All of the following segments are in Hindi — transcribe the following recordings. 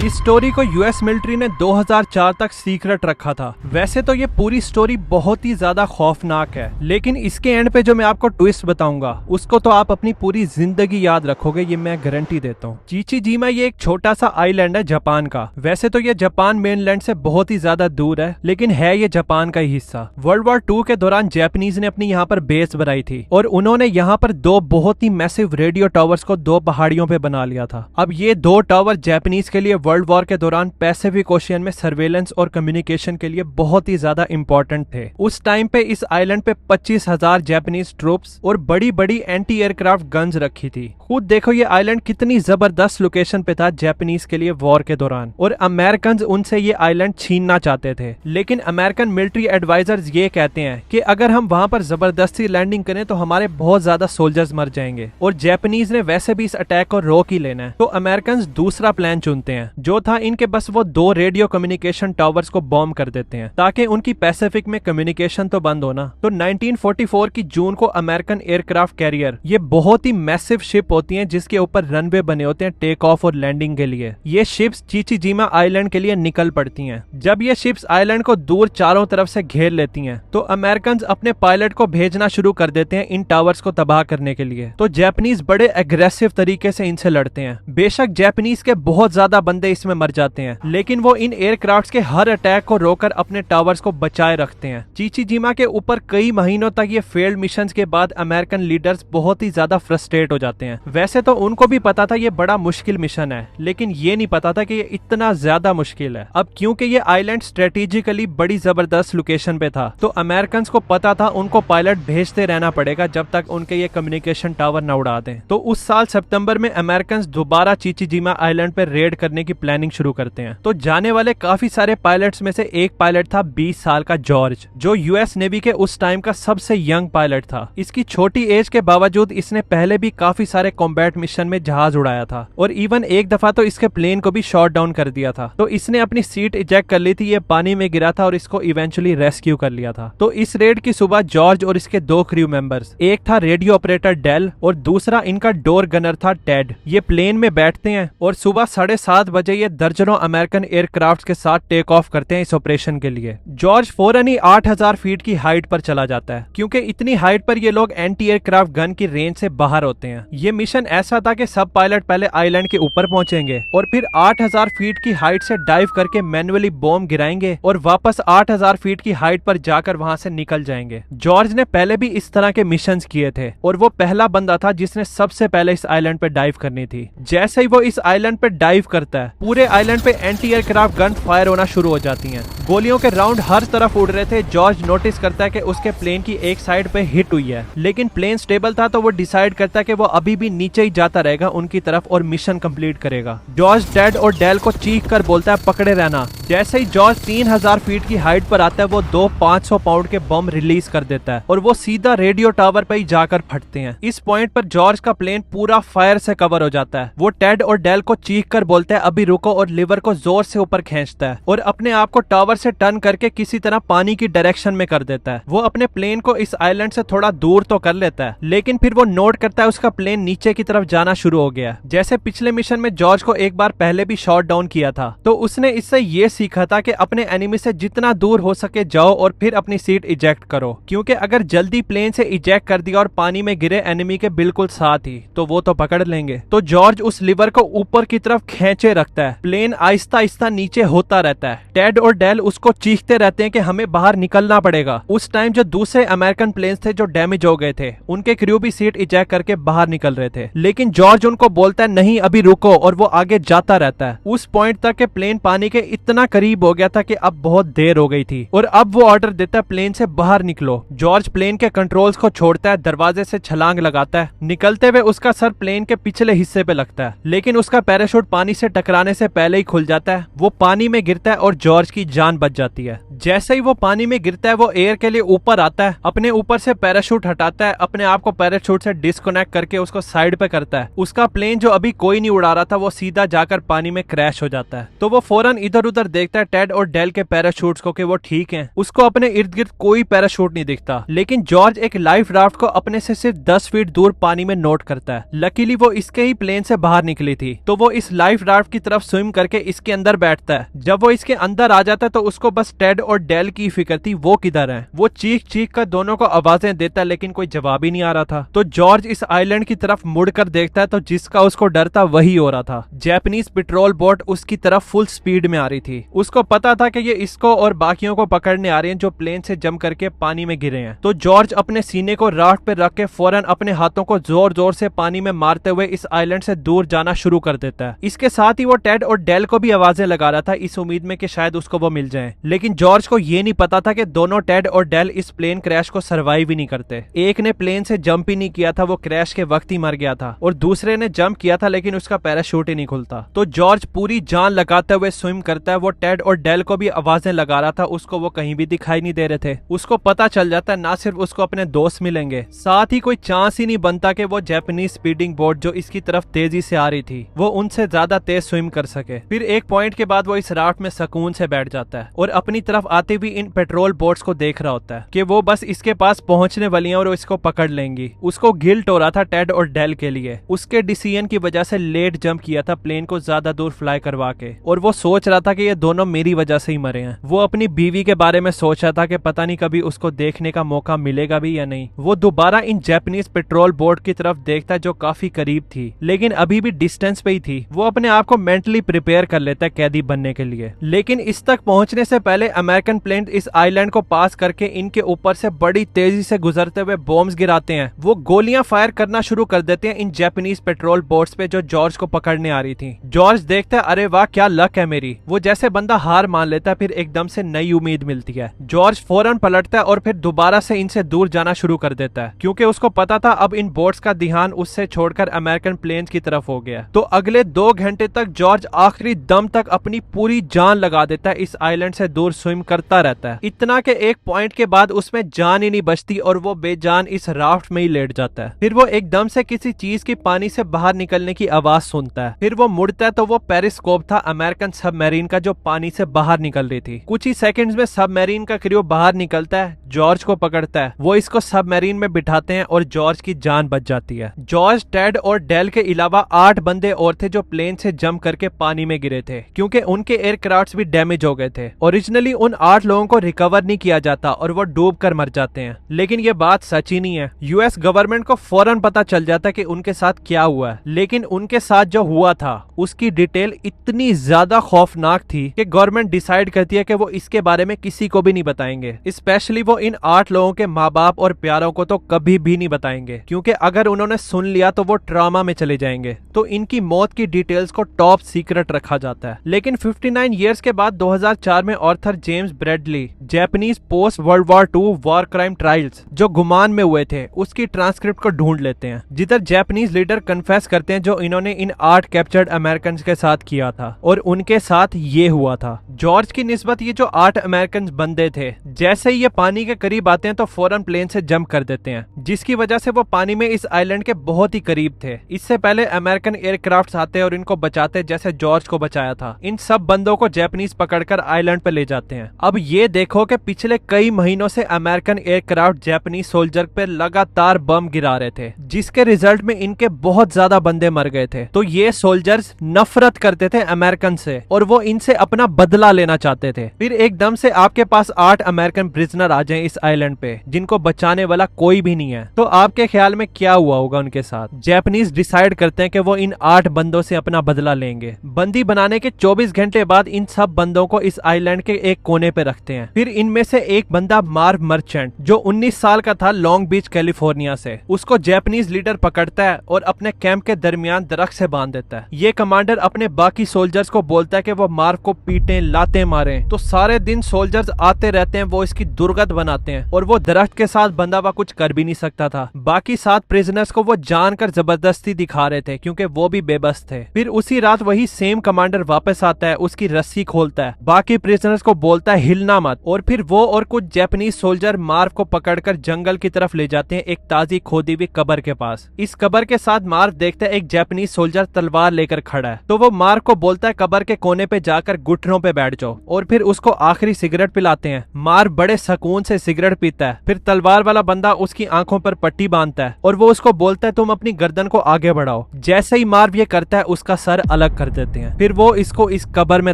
इस स्टोरी को यूएस मिलिट्री ने 2004 तक सीक्रेट रखा था। वैसे तो ये पूरी स्टोरी बहुत ही ज्यादा खौफनाक है, लेकिन इसके एंड पे जो मैं आपको ट्विस्ट बताऊंगा उसको तो आप अपनी पूरी जिंदगी याद रखोगे, ये मैं गारंटी देता हूँ। चीचीजिमा ये एक छोटा सा आइलैंड है जापान का। वैसे तो ये जापान मेनलैंड से बहुत ही ज्यादा दूर है, लेकिन है ये जापान का ही हिस्सा। वर्ल्ड वॉर 2 के दौरान जापानीज ने अपनी यहाँ पर बेस बनाई थी और उन्होंने यहाँ पर दो बहुत ही मैसिव रेडियो टावर्स को दो पहाड़ियों पे बना लिया था। अब ये दो टावर जापानीज के लिए वर्ल्ड वॉर के दौरान पैसिफिक ओशियन में सर्वेलेंस और कम्युनिकेशन के लिए बहुत ही ज्यादा इंपॉर्टेंट थे। उस टाइम पे इस आइलैंड पे 25,000 जापानीज ट्रूप्स और बड़ी बड़ी एंटी एयरक्राफ्ट गन्स रखी थी। खुद देखो ये आइलैंड कितनी जबरदस्त लोकेशन पे था जापानीज के लिए वॉर के दौरान, और अमेरिकन उनसे ये आइलैंड छीनना चाहते थे। लेकिन अमेरिकन मिलिट्री एडवाइजर्स ये कहते हैं कि अगर हम वहां पर जबरदस्ती लैंडिंग करें तो हमारे बहुत ज्यादा सोल्जर्स मर जाएंगे, और जापानीज ने वैसे भी इस अटैक को रोक ही लेना है। तो अमेरिकन दूसरा प्लान चुनते हैं, जो था इनके बस वो दो रेडियो कम्युनिकेशन टावर्स को बॉम्ब कर देते हैं ताकि उनकी पैसिफिक में कम्युनिकेशन तो बंद होना। तो 1944 की जून को अमेरिकन एयरक्राफ्ट कैरियर, ये बहुत ही मैसिव शिप होती हैं जिसके ऊपर रनवे बने होते हैं टेक ऑफ और लैंडिंग के लिए। ये शिप्स चीचीजिमा आइलैंड के लिए निकल पड़ती हैं। जब ये शिप्स आइलैंड को दूर चारों तरफ से घेर लेती हैं तो अमेरिकन अपने पायलट को भेजना शुरू कर देते हैं इन टावर्स को तबाह करने के लिए। तो जापानीज बड़े एग्रेसिव तरीके से इनसे लड़ते हैं। बेशक जापानीज के बहुत ज्यादा बंदे इसमें मर जाते हैं, लेकिन वो इन एयरक्राफ्ट्स के हर अटैक को रोककर अपने टावर्स को बचाए रखते हैं। चीचीजिमा के ऊपर कई महीनों तक ये फेल्ड मिशंस के बाद अमेरिकन लीडर्स बहुत ही ज्यादा फ्रस्ट्रेट हो जाते हैं। वैसे तो उनको भी पता था ये बड़ा मुश्किल मिशन है, लेकिन ये नहीं पता था कि ये इतना ज्यादा मुश्किल है। अब क्योंकि ये आइलैंड स्ट्रेटेजिकली बड़ी जबरदस्त लोकेशन पे था, तो अमेरिकन को पता था उनको पायलट भेजते रहना पड़ेगा जब तक उनके ये कम्युनिकेशन टावर न उड़ा दें। तो उस साल सितंबर में अमेरिकन दोबारा चीचीजिमा आइलैंड पे रेड करने की प्लानिंग शुरू करते हैं। तो जाने वाले काफी सारे पायलट्स में से एक पायलट था 20 साल का जॉर्ज, जो यूएस नेवी के उस टाइम का सबसे यंग पायलट था। इसकी छोटी एज के बावजूद इसने पहले भी काफी सारे कॉम्बैट मिशन में जहाज उड़ाया था, और इवन एक दफा तो इसके प्लेन को भी शॉट डाउन कर दिया था। तो इसने अपनी सीट इजेक्ट कर ली थी, ये पानी में गिरा था और इसको इवेंचुअली रेस्क्यू कर लिया था। तो इस रेड की सुबह जॉर्ज और इसके दो क्रू मेंबर्स, एक था रेडियो ऑपरेटर डेल और दूसरा इनका डोर गनर था टेड, ये प्लेन में बैठते हैं और सुबह 7:30 बजे ये दर्जनों अमेरिकन एयरक्राफ्ट के साथ टेक ऑफ करते हैं इस ऑपरेशन के लिए। जॉर्ज फौरन ही 8,000 फीट की हाइट पर चला जाता है, क्योंकि इतनी हाइट पर ये लोग एंटी एयरक्राफ्ट गन की रेंज से बाहर होते हैं। ये मिशन ऐसा था कि सब पायलट पहले आइलैंड के ऊपर पहुंचेंगे और फिर 8,000 फीट की हाइट से डाइव करके मैन्युअली बॉम्ब गिराएंगे और वापस 8,000 फीट की हाइट पर जाकर वहां से निकल जाएंगे। जॉर्ज ने पहले भी इस तरह के मिशन किए थे और वो पहला बंदा था जिसने सबसे पहले इस आइलैंड पे डाइव करनी थी। जैसे ही वो इस आइलैंड पे डाइव करता है, पूरे आइलैंड पे एंटी एयरक्राफ्ट गन फायर होना शुरू हो जाती हैं। गोलियों के राउंड हर तरफ उड़ रहे थे। जॉर्ज नोटिस करता है कि उसके प्लेन की एक साइड पे हिट हुई है, लेकिन प्लेन स्टेबल था, तो वो डिसाइड करता है कि वो अभी भी नीचे ही जाता रहेगा उनकी तरफ और मिशन कंप्लीट करेगा। जॉर्ज टेड और डेल को चीख कर बोलता है पकड़े रहना। जैसे ही जॉर्ज 3,000 फीट की हाइट पर आता है, वो दो 500 पाउंड के बम रिलीज कर देता है और वो सीधा रेडियो टावर पे ही जाकर फटते हैं। इस पॉइंट पर जॉर्ज का प्लेन पूरा फायर से कवर हो जाता है। वो टेड और डेल को चीख कर बोलता है अभी रुको, और लिवर को जोर से ऊपर खींचता है और अपने आप को टावर से टर्न करके किसी तरह पानी की डायरेक्शन में कर देता है। वो अपने प्लेन को इस आइलैंड से थोड़ा दूर तो कर लेता है, लेकिन फिर वो नोट करता है उसका प्लेन नीचे की तरफ जाना शुरू हो गया। जैसे पिछले मिशन में जॉर्ज को एक बार पहले भी शॉट डाउन किया था, तो उसने इससे ये सीखा था कि अपने एनिमी से जितना दूर हो सके जाओ और फिर अपनी सीट इजेक्ट करो, क्योंकि अगर जल्दी प्लेन से इजेक्ट कर दिया और पानी में गिरे एनिमी के बिल्कुल साथ ही, तो वो तो पकड़ लेंगे। तो जॉर्ज उस लिवर को ऊपर की तरफ खींचे रखता है। प्लेन आहिस्ता आहिस्ता नीचे होता रहता है। टेड और डेल उसको चीखते रहते हैं कि हमें बाहर निकलना पड़ेगा। उस टाइम जो दूसरे अमेरिकन प्लेन्स थे जो डैमेज हो गए थे, उनके क्रू भी सीट इजेक्ट करके बाहर निकल रहे थे, लेकिन जॉर्ज उनको बोलता है नहीं अभी रुको, और वो आगे जाता रहता है। उस पॉइंट तक के प्लेन पानी के इतना करीब हो गया था कि अब बहुत देर हो गई थी, और अब वो ऑर्डर देता है प्लेन से बाहर निकलो। जॉर्ज प्लेन के कंट्रोल्स को छोड़ता है, दरवाजे से छलांग लगाता है। निकलते हुए उसका सर प्लेन के पिछले हिस्से पे लगता है, लेकिन उसका पैराशूट पानी से टकराने से पहले ही खुल जाता है। वो पानी में गिरता है और जॉर्ज की जान बच जाती है। जैसे ही वो पानी में गिरता है, वो एयर के लिए ऊपर आता है, अपने ऊपर से पैराशूट हटाता है, अपने आप को पैराशूट से डिस्कनेक्ट करके उसको साइड पे करता है। उसका प्लेन जो अभी कोई नहीं उड़ा रहा था, वो सीधा जाकर पानी में क्रैश हो जाता है। तो वो फौरन इधर उधर देखता है टेड और डेल के पैराशूट्स को कि वो ठीक हैं। उसको अपने इर्द गिर्द कोई पैराशूट नहीं दिखता, लेकिन जॉर्ज एक लाइफ राफ्ट को अपने से सिर्फ 10 फीट दूर पानी में नोट करता है। लकीली वो इसके ही प्लेन से बाहर निकली थी, तो वो इस लाइफ राफ्ट की तरफ स्विम करके इसके अंदर बैठता है। जब वो इसके अंदर आ जाता है तो उसको बस टेड और डेल की फिक्र थी वो किधर है। वो चीख चीख कर दोनों को आवाजें देता है, लेकिन कोई जवाब ही नहीं आ रहा था। तो जॉर्ज इस आइलैंड की तरफ मुड़कर देखता है तो जिसका उसको डर था वही हो रहा था। जापानीज पेट्रोल बोट उसकी तरफ फुल स्पीड में आ रही थी। उसको पता था कि ये इसको और बाकियों को पकड़ने आ रहे हैं जो प्लेन से जंप करके पानी में गिरे हैं। तो जॉर्ज अपने सीने को राफ्ट पे रख के फौरन अपने हाथों को जोर जोर से पानी में मारते हुए इस आइलैंड से दूर जाना शुरू कर देता है। इसके साथ ही वो टेड और डेल को भी आवाजें लगा रहा था, इस उम्मीद में कि शायद उसको वो मिल जाए। लेकिन जॉर्ज को ये नहीं पता था कि दोनों टेड और डेल इस प्लेन क्रैश को सर्वाइव ही नहीं करते। एक ने प्लेन से जंप ही नहीं किया था, वो क्रैश के वक्त ही मर गया था, और दूसरे ने जंप किया था लेकिन उसका पैराशूट ही नहीं खुलता। तो जॉर्ज पूरी जान लगाते हुए स्विम करता है। वो टेड और डेल को भी आवाजें लगा रहा था, उसको वो कहीं भी दिखाई नहीं दे रहे थे। उसको पता चल जाता है ना सिर्फ उसको अपने दोस्त मिलेंगे, साथ ही कोई चांस ही नहीं बनता कि वो जापानीज स्पीडिंग बोट जो इसकी तरफ तेजी से आ रही थी वो उनसे ज्यादा तेज स्विम कर सके। फिर एक पॉइंट के बाद वो इस राफ्ट में सुकून से बैठ जाता है और अपनी तरफ आती हुई इन पेट्रोल बोट्स को देख रहा होता है कि वो बस इसके पास पहुंचने वाली हैं और वो इसको पकड़ लेंगी। उसको गिल्ट हो रहा था टेड और डेल के लिए, उसके डिसीजन की वजह से लेट जंप किया था प्लेन को ज्यादा दूर फ्लाई करवा के, और वो सोच रहा था कि ये दोनों मेरी वजह से ही मरे हैं। वो अपनी बीवी के बारे में सोच रहा था कि पता नहीं कभी उसको देखने का मौका मिलेगा भी या नहीं। वो दोबारा इन जापानीज पेट्रोल बोट की तरफ देखता है जो काफी करीब थी लेकिन अभी भी डिस्टेंस पे ही थी। वो अपने आप को मेंटली प्रिपेयर कर लेता है कैदी बनने के लिए। लेकिन इस तक पहुंचने से पहले अमेरिकन प्लेन इस आइलैंड को पास करके इनके ऊपर से बड़ी तेजी से गुजरते हुए बॉम्ब्स गिराते हैं। वो गोलियां फायर करना शुरू कर देते हैं इन जापानीज पेट्रोल बोट्स पे जो जॉर्ज को पकड़ने आ रही थी। जॉर्ज देखता है अरे वाह क्या लक है मेरी। वो जैसे बंदा हार मान लेता है, फिर एकदम से नई उम्मीद मिलती है। जॉर्ज फौरन पलटता है और फिर दोबारा से इनसे दूर जाना शुरू कर देता है, क्योंकि उसको पता था अब इन बोट्स का ध्यान उससे छोड़कर अमेरिकन प्लेन्स की तरफ हो गया। तो अगले 2 घंटे तक जॉर्ज आखिरी दम तक अपनी पूरी जान लगा देता है, इस आइलैंड से दूर स्विम करता रहता है। इतना के एक पॉइंट के बाद उसमें जान ही नहीं बचती और वो बेजान इस राफ्ट में ही लेट जाता है। फिर वो एकदम से किसी चीज की पानी से बाहर निकलने की आवाज सुनता है। फिर वो मुड़ता है तो वो पेरिस्कोप था अमेरिकन सबमरीन का जो पानी से बाहर निकल रही थी। कुछ ही सेकंड्स में सबमरीन का क्रू बाहर निकलता है, जॉर्ज को पकड़ता है। वो इसको सबमरीन में बिठाते हैं और जॉर्ज की जान बच जाती है। जॉर्ज, टेड और डेल के अलावा 8 बंदे और थे जो प्लेन से जंप करके पानी में गिरे थे, क्योंकि उनके एयरक्राफ्ट भी डैमेज हो गए थे। ओरिजिनली उन 8 लोगों को रिकवर नहीं किया जाता और वो डूब कर मर जाते हैं, लेकिन ये बात सच ही नहीं है। यूएस गवर्नमेंट को फौरन पता चल जाता है कि उनके साथ क्या हुआ है, लेकिन उनके साथ जो हुआ था उसकी डिटेल इतनी ज्यादा खौफनाक थी कि गवर्नमेंट डिसाइड करती है कि वो इसके बारे में किसी को भी नहीं बताएंगे। स्पेशली वो इन 8 लोगों के माँ बाप और प्यारों को तो कभी भी नहीं बताएंगे, क्योंकि अगर उन्होंने सुन लिया तो वो ट्रॉमा में चले जाएंगे। तो इनकी मौत की डिटेल्स को टॉप सीक्रेट रखा जाता है। लेकिन 59 इयर्स के बाद 2004 में Arthur James Bradley Japanese post world war 2 war crime trials जो गुमान में हुए थे उसकी ट्रांसक्रिप्ट को ढूंढ लेते हैं, जिधर जापानीज लीडर कन्फेस करते हैं जो इन्होंने इन 8 कैप्चर्ड अमेरिकन के साथ किया था और उनके साथ ये हुआ था। जॉर्ज की निस्बत ये जो 8 अमेरिकन बंदे थे, जैसे ही ये पानी के करीब आते हैं तो फौरन प्लेन से जंप कर देते हैं, जिसकी वजह से वो पानी में इस आइलैंड के बहुत ही करीब थे। इससे पहले अमेरिकन एयरक्राफ्ट आते और इनको बचाते, जैसे जॉर्ज को बचाया था। इन सब बंदों को जापानीज पकड़कर आइलैंड पे ले जाते हैं। अब ये देखो कि पिछले कई महीनों से अमेरिकन एयरक्राफ्ट जापानीज सोल्जर पे लगातार बम गिरा रहे थे, जिसके रिजल्ट में इनके बहुत ज्यादा बंदे मर गए थे। तो ये सोल्जर्स नफरत करते थे अमेरिकन से और वो इनसे अपना बदला लेना चाहते थे। फिर एकदम से आपके पास 8 अमेरिकन प्रिजनर आ जाएं इस आइलैंड पे, जिनको बचाने वाला कोई भी नहीं है। तो आपके ख्याल में क्या हुआ होगा उनके साथ? जापानीज डिसाइड करते हैं कि वो इन 8 बंदों से अपना बदला लेंगे। बंदी बनाने के 24 घंटे बाद इन सब बंदों को इस आइलैंड के एक कोने पे रखते हैं। फिर इनमें से एक बंदा मार्व मर्चेंट, जो 19 साल का था, लॉन्ग बीच कैलिफोर्निया से, उसको जापानीज लीडर पकड़ता है और अपने कैंप के दरमियान दरख्त से बांध देता है। ये कमांडर अपने बाकी सोल्जर्स को बोलता है कि वो मार्व को पीटें, लाते मारें। तो सारे दिन सोल्जर्स आते रहते हैं, वो इसकी दुर्गत बनाते हैं और वो दरख्त के साथ बंधा हुआ कुछ कर भी नहीं सकता था। बाकी 7 प्रिजनर्स को वो जानकर जबरदस्ती दिखा रहे थे, क्योंकि वो भी बेबस थे। फिर उसी रात वही सेम कमांडर वापस आता है, उसकी रस्सी खोलता है, बाकी प्रिजनर्स को बोलता है हिलना मत, और फिर वो और कुछ जापानीज सोल्जर मार्व को पकड़कर जंगल की तरफ ले जाते हैं, एक ताजी खोदी हुई कब्र के पास। इस कब्र के साथ मार्व देखता है एक जापानीज सोल्जर तलवार लेकर खड़ा है। तो वो मार्व को बोलता है कब्र के कोने पे जाकर घुटनों पे बैठ जाओ, और फिर उसको आखिरी सिगरेट पिलाते हैं। मार्व बड़े सुकून से सिगरेट पीता है। फिर तलवार वाला बंदा उसकी आंखों पर पट्टी बांधता है और वो उसको बोलता है तुम अपनी गर्दन को आगे बढ़ाओ। जैसे ही मार्व ये करता है उसका सर अलग कर देते हैं। फिर वो इसको इस कब्र में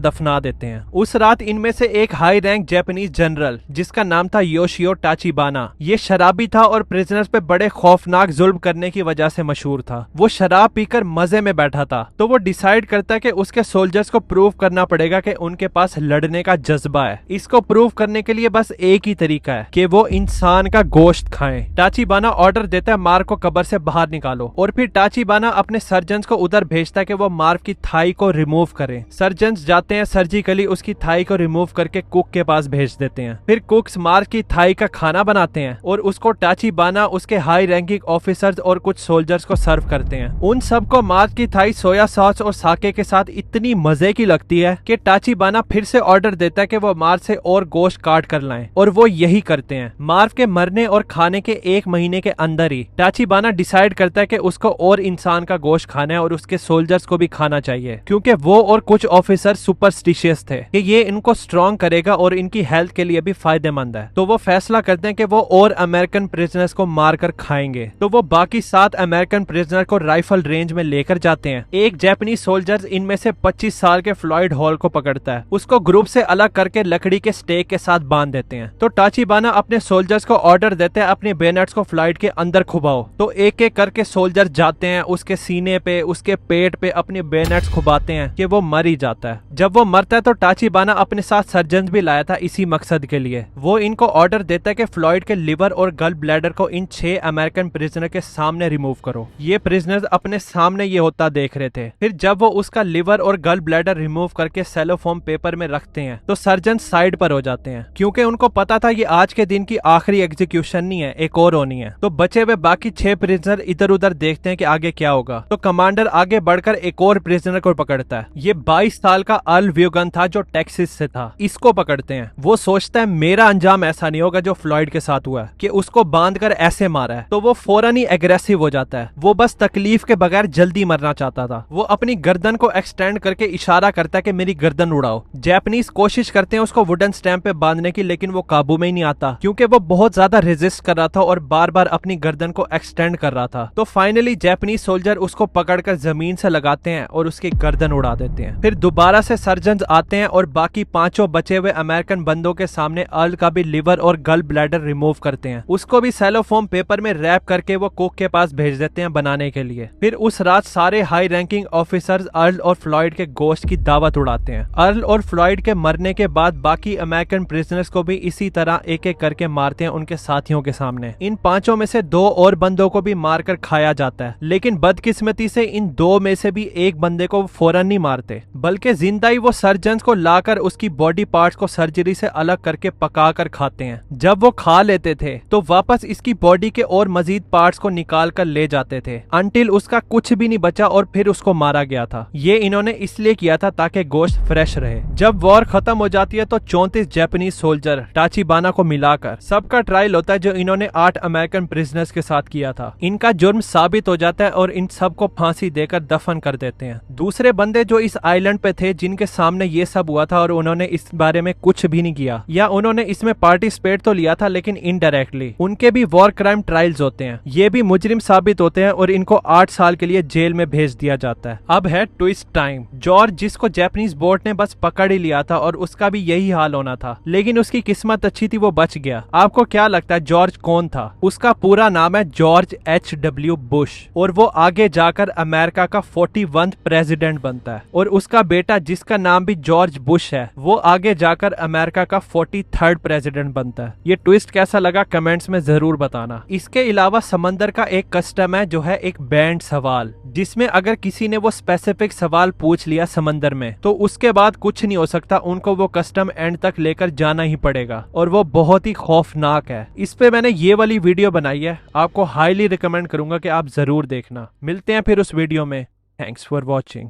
दफना देते हैं। उस रात इनमें से एक हाई रैंक जापानीज जनरल जिसका नाम था योशियो टाचिबाना, ये शराबी था और प्रिजनर्स पे बड़े खौफनाक जुल्म करने की वजह से मशहूर था। वो शराब पीकर मजे में बैठा था, तो वो डिसाइड करता है कि उसके सोल्जर्स को प्रूव करना पड़ेगा कि उनके पास लड़ने का जज्बा है। इसको प्रूव करने के लिए बस एक ही तरीका है कि वो इंसान का गोश्त खाएं। टाचिबाना ऑर्डर देता है मार्व को कब्र से बाहर निकालो, और फिर टाचिबाना अपने सर्जन्स को उधर भेजता है कि वो मार्व की थाई को रिमूव करें। सर्जन्स जाते हैं, सर्जिकली उसकी थाई को रिमूव करके कुक के पास भेज देते हैं। फिर कुक्स मार्व की थाई का खाना बनाते हैं और उसको टाचिबाना, उसके हाई रैंकिंग ऑफिसर्स और कुछ सोल्जर्स को सर्व करते हैं। उन सबको मार्व की थाई सोया सॉस और साके के साथ इतनी मजे की लगती है कि टाचिबाना फिर से ऑर्डर देता है कि वो मार्व से और गोश्त काट कर लाएं, और वो यही करते हैं। मार्व के मरने और खाने के 1 महीने के अंदर ही टाचिबाना डिसाइड करता है कि उसको और इंसान का गोश्त खाना है और उसके सोल्जर्स को भी खाना चाहिए, क्योंकि वो और कुछ ऑफिसर सुपरस्टिशियस थे कि ये इनको स्ट्रॉन्ग करेगा और इनकी हेल्थ के लिए भी फायदेमंद है। तो वो फैसला करते हैं कि वो और अमेरिकन प्रिजनर्स को मारकर खाएंगे। तो वो बाकी 7 अमेरिकन प्रिजनर को राइफल रेंज में लेकर जाते हैं। एक जापानीज सोल्जर इनमें से 25 साल के फ्लॉयड हॉल को पकड़ता है, उसको ग्रुप से अलग करके लकड़ी के स्टेक के साथ बांध देते हैं। तो टाचिबाना अपने सोल्जर्स को ऑर्डर देते हैं अपने बेनेट्स को फ्लाइट के अंदर खुबाओ। तो एक एक करके सोल्जर जाते हैं, उसके सीने पे, उसके पेट पे अपने बेनेट्स खुबाते हैं कि वो मर ही जाता है। जब वो मरता है तो टाचिबाना अपने साथ सर्जन भी लाया था इसी मकसद के लिए। वो इनको ऑर्डर देता है कि फ्लॉयड के लिवर और गल ब्लैडर को इन 6 अमेरिकन प्रिजनर के सामने रिमूव करो। ये प्रिजनर्स अपने सामने ये होता देख रहे थे। फिर जब वो उसका लिवर और गल ब्लैडर रिमूव करके सेलोफोम पेपर में रखते हैं तो सर्जन साइड पर हो जाते हैं, क्योंकि उनको पता था ये आज के दिन की आखिरी एग्जीक्यूशन नहीं है, एक और होनी है। तो बचे हुए बाकी 6 प्रिजनर इधर उधर देखते हैं कि आगे क्या होगा। तो कमांडर आगे बढ़कर एक और प्रिजनर को पकड़ता है। ये 22 साल का अल व्यूगन था जो टेक्सास से था। इसको पकड़ते हैं। वो सोचता है मेरा अंजाम ऐसा नहीं होगा जो फ्लॉयड के साथ हुआ है कि उसको बांधकर ऐसे मारा है। तो वो फौरन ही एग्रेसिव हो जाता है। वो बस तकलीफ के बगैर जल्दी मरना चाहता था। वो अपनी गर्दन को एक्सटेंड करके इशारा करता है कि मेरी गर्दन उड़ाओ। जापानीज कोशिश करते हैं उसको वुडन स्टैम्प पे बांधने की, लेकिन वो काबू में ही नहीं आता, क्योंकि वो बहुत ज्यादा रेजिस्ट कर रहा था और बार बार अपनी गर्दन को एक्सटेंड कर रहा था। तो फाइनली जापानीज सोल्जर उसको पकड़कर जमीन से लगाते हैं और उसकी गर्दन उड़ा देते हैं। फिर दोबारा से सर्जन आते हैं और बाकी 5 बचे हुए अमेरिकन बंदों के सामने अर्ल का भी लिवर और गल ब्लैडर रिमूव करते हैं। उसको भी सेलोफोम पेपर में रैप करके वो कुक के पास भेज देते हैं बनाने के लिए। फिर उस रात सारे हाई रैंकिंग ऑफिसर्स अर्ल और फ्लॉयड के गोश्त की दावत उड़ाते हैं। अर्ल और फ्लॉयड के मरने के बाद बाकी अमेरिकन प्रिजनर्स को भी इसी तरह एक एक करके मारते हैं उनके साथियों के सामने। इन 5 में से 2 और बंदों को भी मारकर खाया जाता है, लेकिन बदकिस्मती से इन 2 में से भी एक बंदे को फौरन नहीं मारते, बल्कि जिंदा ही वो सर्जन्स को लाकर उसकी बॉडी पार्ट्स को सर्जरी से अलग करके पका कर खाते हैं। जब वो खा लेते थे तो वापस इसकी बॉडी के और मजीद पार्ट्स को निकाल कर ले जाते थे, अंटिल उसका कुछ भी नहीं बचा और फिर उसको मारा गया था। ये इन्होंने इसलिए किया था ताकि गोश्त फ्रेश रहे। जब वॉर खत्म हो जाती है तो 34 जापानीज सोल्जर टाचिबाना को मिलाकर सबका ट्रायल होता है जो इन्होंने 8 अमेरिकन प्रिजनर्स के साथ किया था। इनका जुर्म साबित हो जाता है और इन सबको फांसी देकर दफन कर देते हैं। दूसरे बंदे जो इस आइलैंड पे थे जिनके सामने ये सब हुआ था और उन्होंने इस बारे में कुछ भी नहीं किया, या उन्होंने इसमें पार्टिसिपेट तो लिया था लेकिन इनडायरेक्टली, उनके भी वॉर क्राइम ट्रायल्स होते हैं। ये भी मुजरिम साबित होते हैं और इनको 8 साल के लिए जेल में भेज दिया जाता है। अब है ट्विस्ट टाइम। जॉर्ज, जिसको जापानीज बोर्ड ने बस पकड़ ही लिया था और उसका भी यही हाल होना था, लेकिन उसकी किस्मत अच्छी थी, वो बच गया। आपको क्या लगता है जॉर्ज कौन था? उसका पूरा नाम है जॉर्ज H.W. बुश और वो आगे जाकर अमेरिका का 41th प्रेसिडेंट बनता है। और उसका बेटा जिसका नाम भी जॉर्ज बुश है वो आगे जाकर अमेरिका का 43rd प्रेसिडेंट बनता है। ये ट्विस्ट कैसा लगा कमेंट्स में जरूर बताना। इसके अलावा समंदर का एक कस्टम है जो है एक बैंड सवाल, जिसमें अगर किसी ने वो स्पेसिफिक सवाल पूछ लिया समंदर में तो उसके बाद कुछ नहीं हो सकता, उनको वो कस्टम एंड तक लेकर जाना ही पड़ेगा और वो बहुत ही खौफनाक है। इस पे मैंने ये वाली वीडियो बनाई है, आपको हाईली रिकमेंड करूंगा कि आप जरूर देखना। मिलते हैं फिर उस वीडियो में। Thanks for watching.